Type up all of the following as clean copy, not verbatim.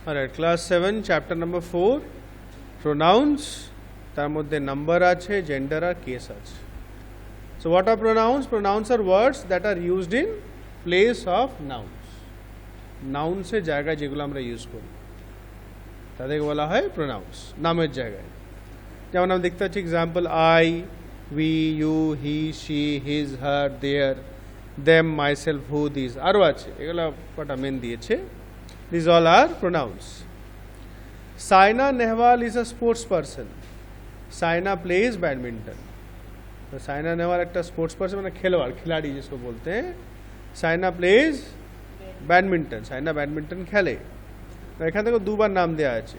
Alright, class 7, chapter number 4, pronouns. তার মধ্যে number আছে, জেন্ডার আর কেস আছে। So what are pronouns? Pronouns are words that are used in place of nouns. নাউন্সের জায়গায় যেগুলো আমরা use করি তাদেরকে বলা হয় pronouns, নামের জায়গায়। যেমন আমরা দেখতে পাচ্ছি example I, we, you, he, she, his, her, their, them, myself, who, this, আরও আছে, এগুলো কটা মেন দিয়েছে। These all are pronouns. Saina Nehwal is a sports person. Saina plays badminton. तो साइना नेहवाल एक स्पोर्ट्स पर्सन मैंने खिलाड़ी जिसको बोलते हैं। Saina plays badminton, Saina badminton खेले। तो एखान থেকে দুবার নাম দেয়া আছে।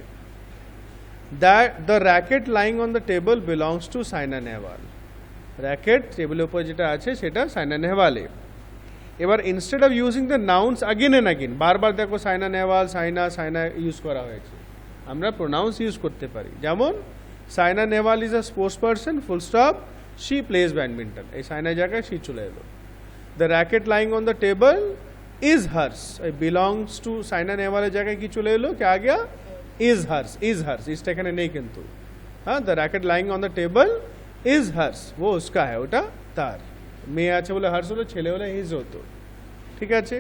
That the racket lying on the table belongs to Saina Nehwal. Racket টেবিলের উপর যেটা আছে সেটা সাইনা নেহওয়ালের। এবার instead of using the nouns again and again, বারবার দেখো সাইনা নেহওয়াল, সাইনা সাইনা ইউজ করা হয়েছে, আমরা প্রোনাউন্স ইউজ করতে পারি। যেমন Saina Nehwal is a sports person, full stop, she plays badminton, এই সাইনার জায়গায় শি চলে এলো। The racket lying on the table is hers, এই বিলংস টু সাইনা নেহওয়ালের জায়গায় কি চলে এলো, কে আ গয়া, ইজ হার্স, ইজ হার্স, ইজটা এখানে নেই কিন্তু। হ্যাঁ, the racket lying on the table is hers, ও উসকা হ্যাঁ, ওটা তার। মেয়ে আছে বলে হার্স হলো, ছেলে হলে হিজ হতো, ঠিক আছে।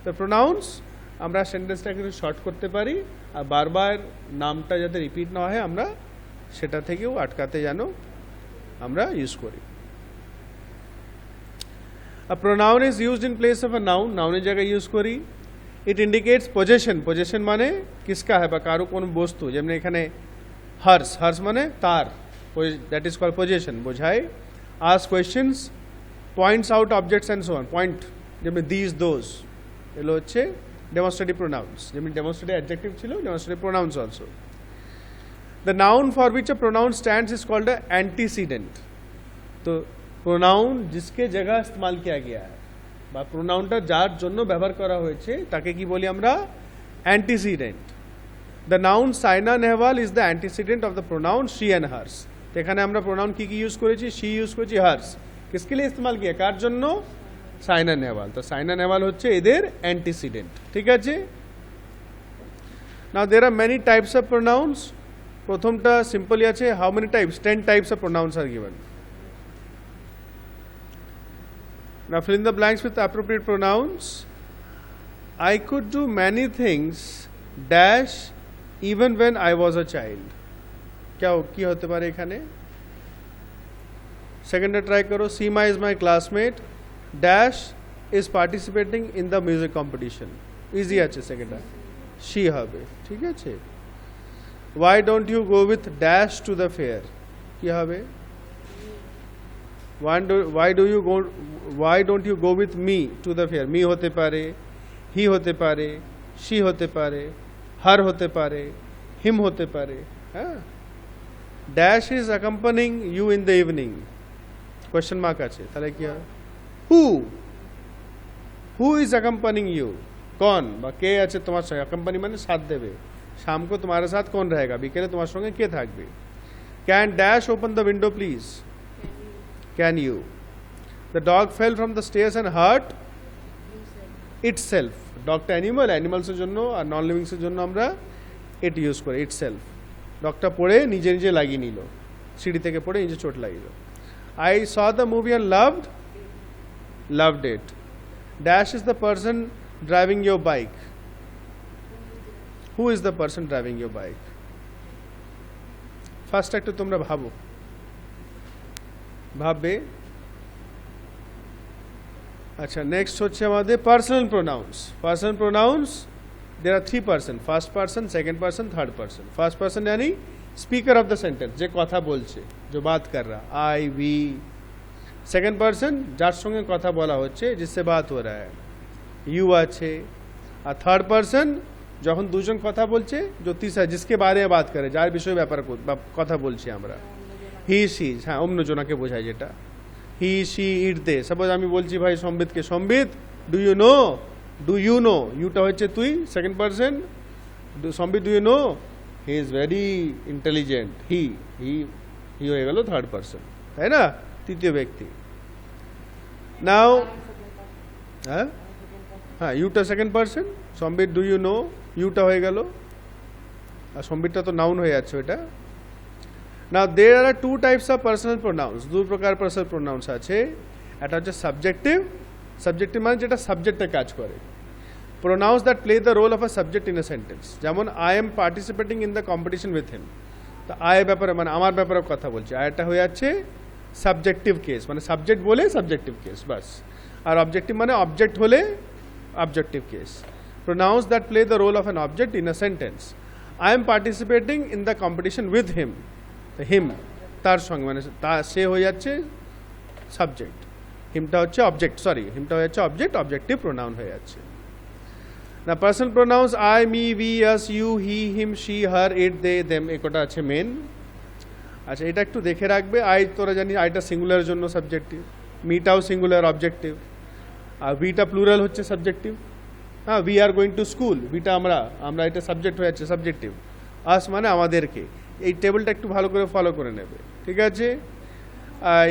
তো প্রোনাউন্স আমরা সেন্টেন্সটা কিন্তু শর্ট করতে পারি, আর বারবার নামটা যাতে রিপিট না হয় আমরা সেটা থেকেও আটকাতে যেন আমরা ইউজ করি। A pronoun is used in place of a noun, নাউনের জায়গায় ইউজ করি। It indicates possession, possession মানে কিসকা হয় বা কারো কোনো বস্তু, যেমন এখানে হার্স, হার্স মানে তার, দ্যাট ইজ কল্ড possession, বোঝায়। Ask questions, points out objects and so on, point, যেমন these, those, এগুলো হচ্ছে ডেমনস্ট্রেটিভ প্রোনাউন্স। যেমন ডেমনস্ট্রেটিভ অ্যাডজেক্টিভ ছিল, demonstrative pronouns also. The noun for which a pronoun stands is called an antecedent. तो pronoun जिसके जगह इस्तेमाल किया गया है বা প্রোনাউনটা যার জন্য ব্যবহার করা হয়েছে তাকে কি বলি আমরা, antecedent. The noun Saina Nehwal is the antecedent of the pronoun she and hers. তো এখানে আমরা প্রোনাউন কি কি ইউজ করেছি, she ইউজ করেছি, hers किसके लिए इस्तेमाल किया, কার জন্য, সাইনা নেহওয়াল। তো সাইনা নেহওয়াল হচ্ছে এদের antecedent, ঠিক আছে। Now there are many types of pronouns. প্রথমটা সিম্পলি আছে, how many types, 10 types of pronouns are given. Now fill in the blanks with the appropriate pronouns. I could do many things dash even when I was a child. क्या কি হতে পারে এখানে। সেকেন্ডটা try করো, Seema is my classmate dash is participating in the music competition. Easy আছে সেকেন্ডটা, she হবে, ঠিক আছে। Why don't you go with dash to the fair? কি হবে, why don't you go with me to the fair? me হতে পারে, he হতে পারে, she হতে পারে, her হতে পারে, him হতে পারে। হ্যাঁ, dash is accompanying you in the evening, question mark আছে, তাহলে কি হবে, who is accompanying you, कौन বা কে আছে তোমার সঙ্গে, accompany মানে সাথ দেবে, शाम को तुम्हारे साथ कौन रहेगा, বিকেলে তোমার সঙ্গে কে থাকবে। Can dash open the window please? Can you? The dog fell from the stairs and hurt itself. ডগটা অ্যানিমাল, অ্যানিমালসের জন্য আর নন লিভিংসের জন্য আমরা ইট ইউজ করি, itself. ডগটা পড়ে নিজে নিজে লাগিয়ে নিল, সিঁড়ি থেকে পড়ে নিজে চোট লাগিল। I saw the movie and loved it. Dash is the person driving your bike. Who is the person driving your bike? First একটু তোমরা ভাববে। আচ্ছা, নেক্সট হচ্ছে আমাদের personal pronouns. Personal pronouns there are 3 person, first person, second person, third person. First person यानी speaker of the sentence, যে কথা বলছে, जो बात कर रहा, आई, वी। সেকেন্ড পার্সন যার সঙ্গে কথা বলা হচ্ছে, जिससे बात हो रहा है, ইউ আছে। আর থার্ড পার্সন যখন দুজন কথা বলছে, जो तीसरा जिसके बारे में बात करे, যার বিষয়ে ব্যাপার কথা বলছি আমরা, হি, সি। হ্যাঁ, অন্যজনকে বোঝায় যেটা, হি, সি, ইট, দে। সাপোজ আমি বলছি ভাই সম্বিতকে, সম্বিত ডু ইউ নো, ইউটা হচ্ছে তুই, second person, Sambit do you know, he is very intelligent, he হয়ে গেল থার্ড পার্সন, তাই না, তৃতীয় ব্যক্তি। নাও হ্যাঁ, ইউটা second person, Sambit do you know, ইউটা হয়ে গেল আর সম্বিতটা তো নাউন হয়ে যাচ্ছে ওইটা। Now there are two types of personal pronouns, দুই প্রকার পার্সোনাল প্রোনাউন্স আছে। একটা হচ্ছে সাবজেক্টিভ, সাবজেক্টিভ মানে যেটা সাবজেক্টে কাজ করে, pronouns that play the role of a subject in a sentence. যেমন I am participating in the competition with him, তো আই ব্যাপারে মানে আমার ব্যাপারে কথা বলছে, আয়টা হয়ে যাচ্ছে সাবজেক্টিভ কেস, মানে সাবজেক্ট বলে সাবজেক্টিভ কেস বাস। আর অবজেক্টিভ মানে অবজেক্ট হলে objective case. Pronouns that play the role of an object in a sentence. I am participating in the competition with him, him তার সঙ্গে মানে তা সে হয়ে যাচ্ছে সাবজেক্ট, হিমটা হচ্ছে অবজেক্ট, সরি হিমটা হয়ে যাচ্ছে অবজেক্ট, অবজেক্টিভ প্রোনাউন হয়ে যাচ্ছে। না personal pronouns I, me, we, us, you, he, him, she, her, it, they, them, এ কটা আছে মেন। আচ্ছা এটা একটু দেখে রাখবে, আই তোরা জানি আইটা সিঙ্গুলার জন্য সাবজেক্টিভ, মিটাও সিঙ্গুলার অবজেক্টিভ, আর উইটা প্লুরাল হচ্ছে সাবজেক্টিভ। হ্যাঁ, we are going to school, উইটা আমরা এটা সাবজেক্ট হয়ে যাচ্ছে সাবজেক্টিভ। আস মানে আমাদেরকে। এই টেবিলটা একটু ভালো করে ফলো করে নেবে, ঠিক আছে। I,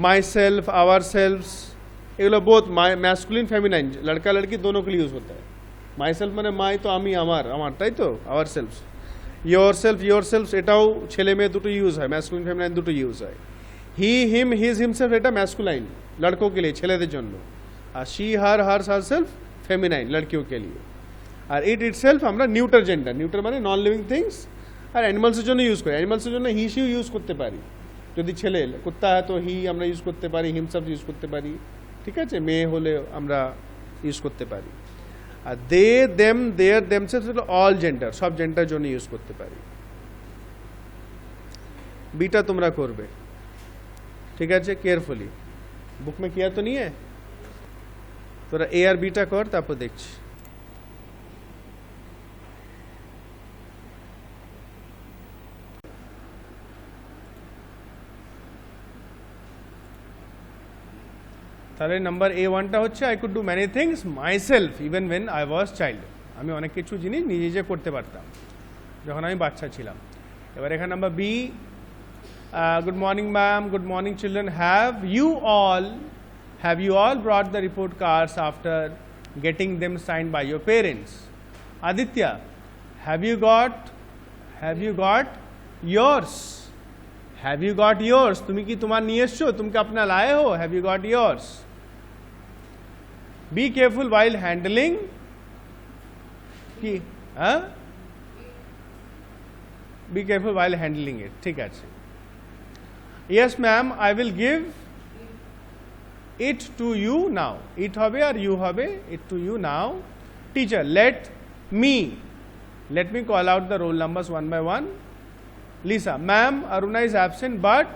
myself, ourselves, এগুলো বোথ ম্যাসকুলিন ফেমিনাইন, লড়কা লড়কি दोनों के लिए यूज होता है। মাই সেলফ মানে মাই, তো আমি আমার, তাই তো आवर सेल्फ्स। योर सेल्फ এটাও ছেলে মেয়ে দুটো ইউজ হয়, ম্যাসকুলিন ফেমিনাইন দুটো ইউজ হয়। হি, হিম, হিজ, হিমসেলফ এটা ম্যাসকুলাইন লড়কোं के लिए, ছেলেদের জন্য। আর she, her, hers, herself feminine লড়কিयों के लिए। আর ইট ইটসেলফ আমরা নিউটার জেন্ডার, নিউটার মানে নন লিভিং থিংস। আর অ্যানিমালসের জন্য ইউজ করি, অ্যানিমালসের জন্য হি, শিও ইউজ করতে পারি। যদি ছেলে কুত্তা হয় তো হি আমরা ইউজ করতে পারি, হিমসেলফ ইউজ করতে পারি, ঠিক আছে। মেয়ে হলে আমরা ইউজ করতে পারি। আর দে, দেম, দেয়ার, দেমসেলফ হলো অল জেন্ডার, সব জেন্ডার জন্য ইউজ করতে পারি। বিটা তোমরা করবে, ঠিক আছে, কেয়ারফুলি। বুক में किया तो नहीं है, তোরা এ আর বিটা কর, তারপর দেখছি। তাহলে নাম্বার এ ওয়ানটা হচ্ছে I could do many things myself even when I was child. আমি অনেক কিছু জিনিস নিজে নিজে করতে পারতাম যখন আমি বাচ্চা ছিলাম। এবার এখানে number B, good morning ma'am, good morning children, have you all brought the report cards after getting them signed by your parents. Aditya, have you got yours, have you got yours, তুমি কি তোমার নিয়ে এসছো, তুমি কি अपना लाए हो, have you got yours. Be careful while handling কি, হ্যাঁ, be careful while handling it, ঠিক আছে। Yes ma'am, I will give it to you now, it হবে আর ইউ হবে, it to you now. Teacher, let me call out the roll numbers one by one. Lisa, ma'am, Aruna is absent but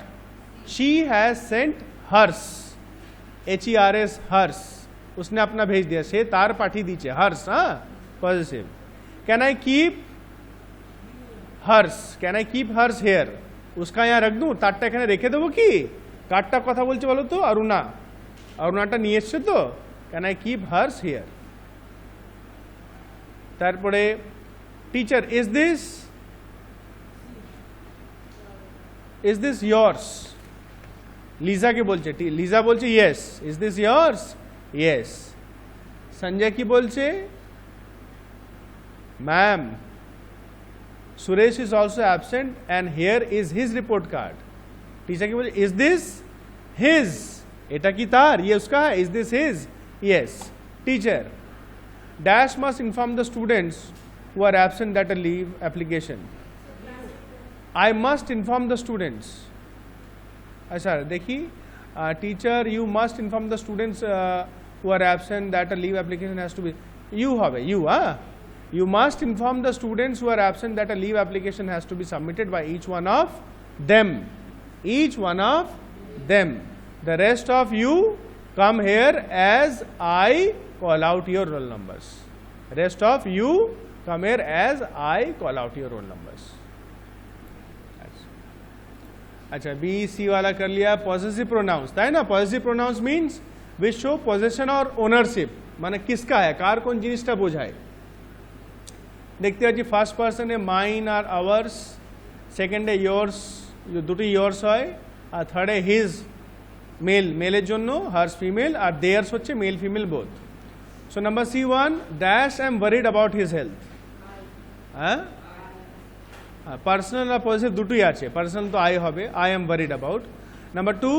she has sent hers, HERS, hers, उसने अपना भेज दिया, से तार पाठी दीजिए, hers, हाँ positive. Can I keep hers here, उसका यहाँ रख दूँ, तारটা এখানে রেখে দেবো কি, কারটা কথা বলছে বলো তো, অরুণাটা নিয়ে এসছে তো, can I keep hers here. তারপরে টিচার, ইজ দিস yours, লিজাকে বলছে, লিজা বলছে yes, is this yours, yes. Sanjay কি বলছে, ma'am, Suresh is also absent and here is his report card. Teacher কি বলছে, ইজ দিস হিজ, এটা কি তার, ये उसका है, is this his, yes. Teacher, dash must inform the students who are absent that a leave application. I must inform the students, अच्छा देखिए, teacher you must inform the students who are absent that a leave application has to be, you হবে you, you must inform the students who are absent that a leave application has to be submitted by each one of them, The rest of you come here as I call out your roll numbers. Rest of you come here as I call out your roll numbers. अच्छा, B C वाला कर लिया। Possessive pronouns था ना, possessive pronouns means which show possession और ownership, माने किसका है, कार কোন জিনিসটা বোঝায়। দেখতে পাচ্ছি ফার্স্ট পার্সনে মাইন আর আওয়ার্স, সেকেন্ডে yours, দুটো yours হয়, আর থার্ডে হিজ, মেলের জন্য, হার্স ফিমেল, আর দেয়ার্স হচ্ছে male female both. So number C1, dash I am worried about his health, হ্যাঁ পার্সোনাল আর পজিটিভ দুটোই আছে, পার্সোনাল তো আই হবে, I am worried about. Number 2,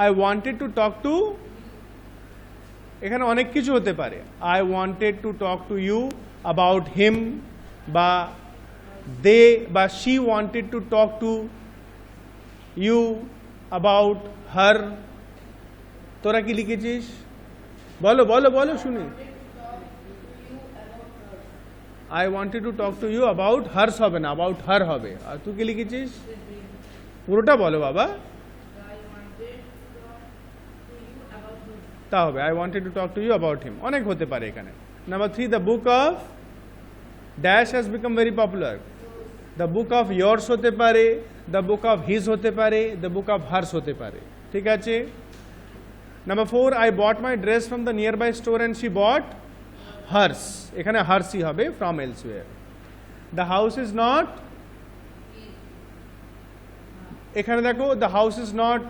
I wanted to talk to, এখানে অনেক কিছু হতে পারে। I wanted to talk to you about him, বা দে বা she wanted to talk to you about her. তোরা কি লিখেছিস? বলো বলো বলো শুনি। I wanted to talk to you about hers হবে না, about her হবে। আর তুই কি লিখেছিস? পুরোটা বলো বাবা। তা হবে I wanted to talk to you about him, অনেক হতে পারে এখানে। Number 3, the book of dash has become very popular. The book of yours হতে পারে, the book of his হতে পারে, the book of hers হতে পারে, ঠিক আছে। Number 4, I bought my dress from the nearby store and she bought hers, এখানে hers ই হবে, from elsewhere. The house is not, এখানে দেখো the house is not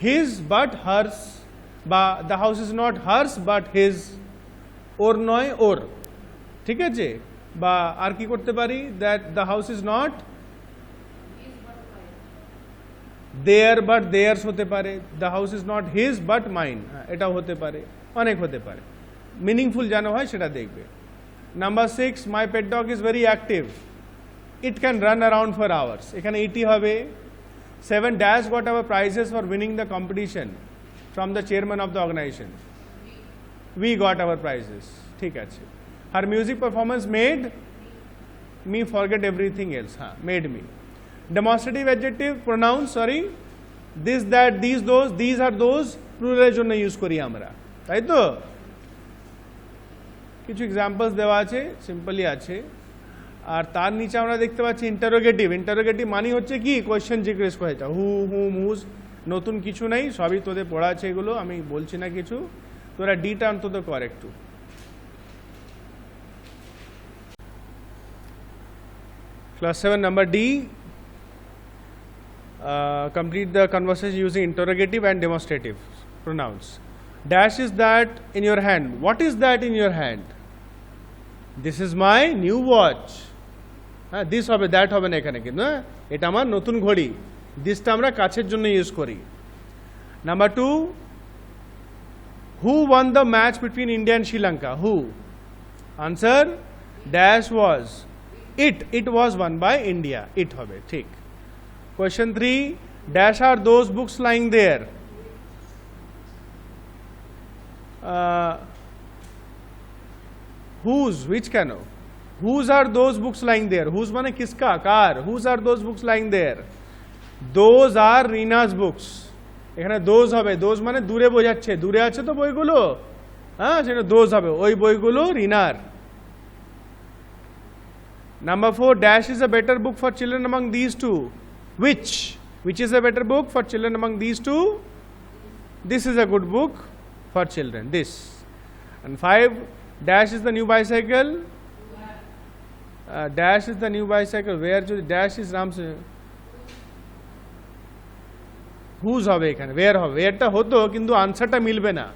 his but hers, বা the house is not hers but his, ওর নয় ওর, ঠিক আছে। বা আর কি করতে পারি, that the house is not their but theirs হতে পারে, the house is not his but mine, এটাও হতে পারে, অনেক হতে পারে। মিনিংফুল যেন হয় সেটা দেখবে। Number 6, my pet dog is very active, it can run around for hours, এখানে ইটি হবে। 7, dash got our prizes for winning the competition from the chairman of the organization, we got our prizes, ঠিক আছে। Her music performance made me forget everything else, হ্যাঁ made me. Demonstrative adjective pronoun, sorry, this that this those, this are those প্লুরালের জন্য use করি আমরা, তাই তো। কিছু এক্সাম্পলস দেওয়া আছে, সিম্পলি আছে। আর তার নিচে আমরা দেখতে পাচ্ছি ইন্টারোগেটিভ। ইন্টারোগেটিভ মানে হচ্ছে কি, কোয়েশ্চেন জিজ্ঞেস করেছে, হু হুম হুজ, নতুন কিছু নেই, সবই তোদের পড়া আছে, এগুলো আমি বলছি না কিছু, তোরা ডিটা অন্তত কর একটু। Class 7 number D, complete the conversation using interrogative and demonstrative pronouns. Dash is that in your hand, what is that in your hand? This is my new watch, হ্যাঁ দিস হবে, দ্যাট হবে না এখানে, কিন্তু এটা আমার নতুন ঘড়ি, দিসটা আমরা কাছের জন্য ইউজ করি। Number 2, who won the match between India and Sri Lanka, who, answer dash was, it was won by India, it হবে, ঠিক। Question 3, dash are those books lying there, whose, which কেন, whose are those books lying there, whose মানে কিসকা, কার, whose are those books lying there, those are Rina's books, এখানে those হবে, those মানে দূরে বোঝাচ্ছে, দূরে আছে তো বইগুলো, হ্যাঁ সেটা those হবে, ওই বইগুলো রিনার। Number 4, dash is a better book for children among these two, which is a better book for children among these two, this is a good book for children, this. And 5, dash is the new bicycle, dash is the new bicycle, where dash is Ram's, whose হবে এখানে, where হবে, whereটা হতো কিন্তু আনসারটা মিলবে না,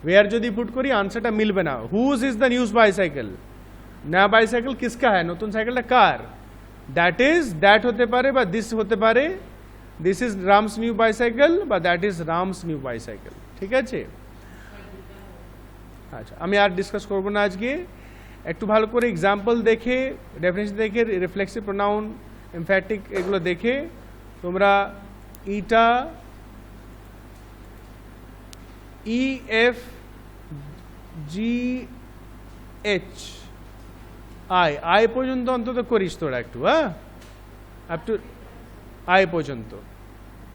where যদি put করি আনসারটা মিলবে না। whose is the new bicycle, নয়া বাইসাইকেল কিসকা হ্যায়, নতুন সাইকেলটা কার, দ্যাট ইজ, দ্যাট হতে পারে বা দিস হতে পারে, দিস ইজ রামস নিউ বাইসাইকেল বা দ্যাট ইজ রামস নিউ বাইসাইকেল, ঠিক আছে। আচ্ছা আমি আর ডিসকাস করবো না আজকে, একটু ভালো করে এক্সাম্পল দেখে, ডেফিনেশন দেখে, রিফ্লেক্সিভ প্রোনাউন, এমফ্যাটিক এগুলো দেখে তোমরা ইটা EF GH I পর্যন্ত অন্তত করিস তোরা একটু, হ্যাঁ আপ টু I পর্যন্ত।